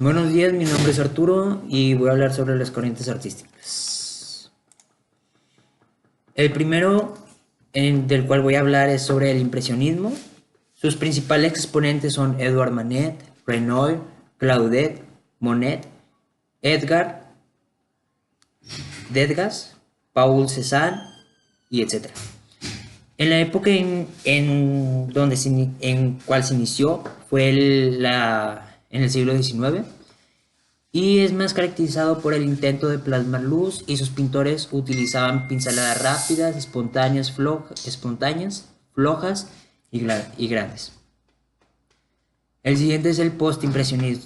Buenos días, mi nombre es Arturo y voy a hablar sobre las corrientes artísticas. El primero del cual voy a hablar es sobre el impresionismo. Sus principales exponentes son Edouard Manet, Renoir, Claudet, Monet, Edgar Degas, Paul Cézanne y etc. En la época en cual se inició fue en el siglo XIX y es más caracterizado por el intento de plasmar luz, y sus pintores utilizaban pinceladas rápidas, espontáneas, flojas y grandes. El siguiente es el postimpresionismo.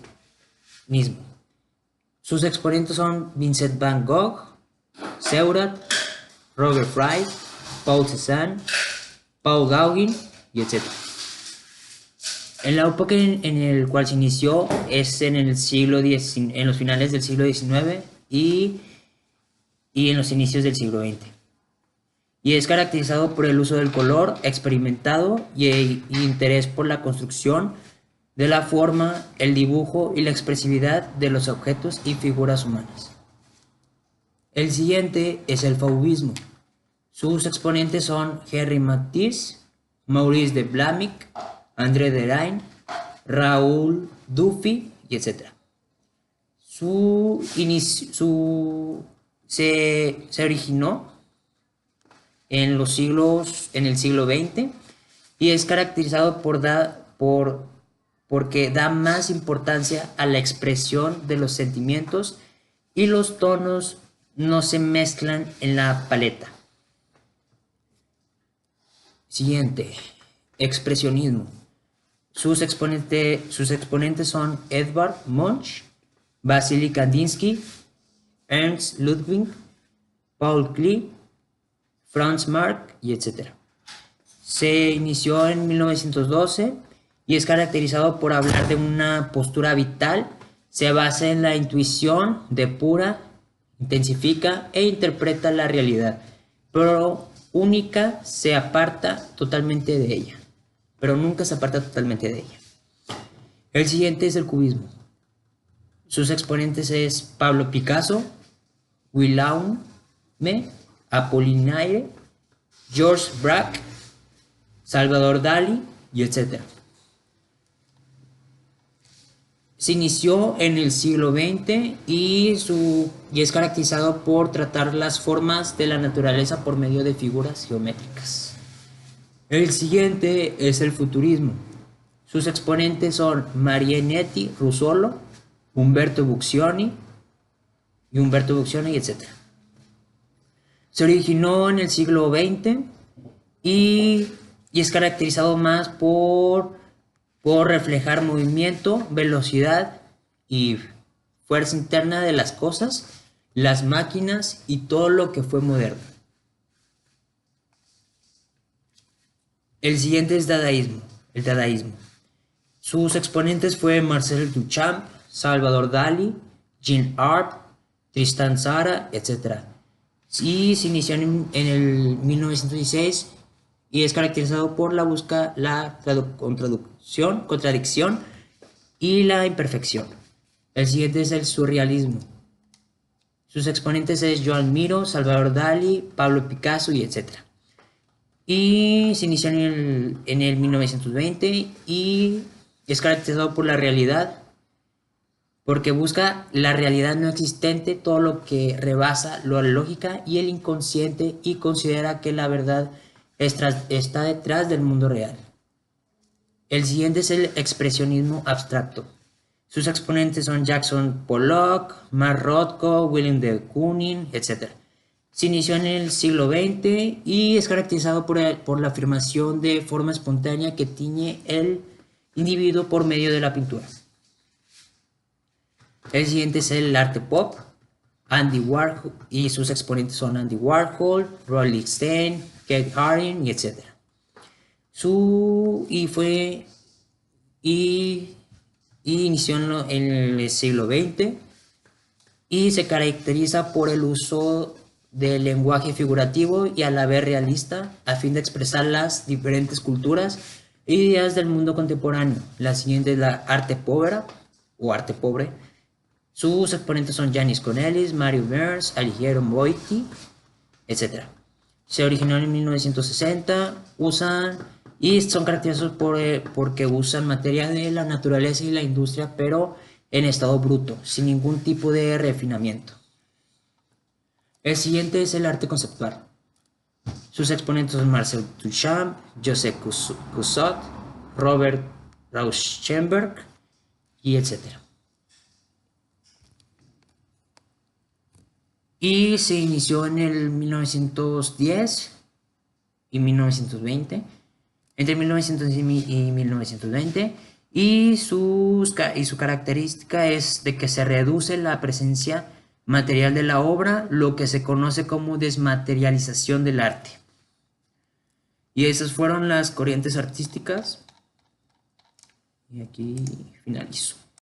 Sus exponentes son Vincent van Gogh, Seurat, Robert Fry, Paul Cézanne, Paul Gauguin y etc. En la época en el cual se inició es en los finales del siglo XIX y en los inicios del siglo XX. Y es caracterizado por el uso del color experimentado y interés por la construcción de la forma, el dibujo y la expresividad de los objetos y figuras humanas. El siguiente es el fauvismo. Sus exponentes son Henri Matisse, Maurice de Blamic, André Derain, Raoul Dufy y etc. Se originó en el siglo XX y es caracterizado porque da más importancia a la expresión de los sentimientos y los tonos no se mezclan en la paleta. Siguiente, expresionismo. Sus exponentes son Edvard Munch, Vasily Kandinsky, Ernst Ludwig, Paul Klee, Franz Marc y etc. Se inició en 1912 y es caracterizado por hablar de una postura vital. Se basa en la intuición, depura, intensifica e interpreta la realidad, pero nunca se aparta totalmente de ella. El siguiente es el cubismo. Sus exponentes es Pablo Picasso, Guillaume Apollinaire, Georges Braque, Salvador Dalí y etc. Se inició en el siglo XX y es caracterizado por tratar las formas de la naturaleza por medio de figuras geométricas. El siguiente es el futurismo. Sus exponentes son Marinetti Russolo, Umberto Buccioni, etc. Se originó en el siglo XX y es caracterizado más por reflejar movimiento, velocidad y fuerza interna de las cosas, las máquinas y todo lo que fue moderno. El siguiente es el dadaísmo. Sus exponentes fue Marcel Duchamp, Salvador Dalí, Jean Art, Tristan Tzara, etc. Y se inició en el 1916 y es caracterizado por la búsqueda, la contradicción y la imperfección. El siguiente es el surrealismo. Sus exponentes es Joan Miró, Salvador Dalí, Pablo Picasso y etc. Y se inició en el 1920 y es caracterizado por la realidad, porque busca la realidad no existente, todo lo que rebasa la lógica y el inconsciente, y considera que la verdad está detrás del mundo real. El siguiente es el expresionismo abstracto. Sus exponentes son Jackson Pollock, Mark Rothko, Willem de Kooning, etc. Se inició en el siglo XX y es caracterizado por la afirmación de forma espontánea que tiñe el individuo por medio de la pintura. El siguiente es el arte pop. Andy Warhol y sus exponentes son Andy Warhol, Rolling Stone, Keith Haring y etc. Inició en el siglo XX y se caracteriza por el uso del lenguaje figurativo y a la vez realista a fin de expresar las diferentes culturas e ideas del mundo contemporáneo. La siguiente es la arte povera. o arte pobre. Sus exponentes son Janis Cornelis, Mario Burns, Alighiero Boiti, etc. Se originó en 1960, y son caracterizados porque usan materias de la naturaleza y la industria, pero en estado bruto, sin ningún tipo de refinamiento. El siguiente es el arte conceptual. Sus exponentes son Marcel Duchamp, Joseph Coussot, Robert Rauschenberg y etc. Y se inició en el 1910 y 1920, entre 1910 y 1920, y su característica es de que se reduce la presencia material de la obra, lo que se conoce como desmaterialización del arte. Y esas fueron las corrientes artísticas. Y aquí finalizo.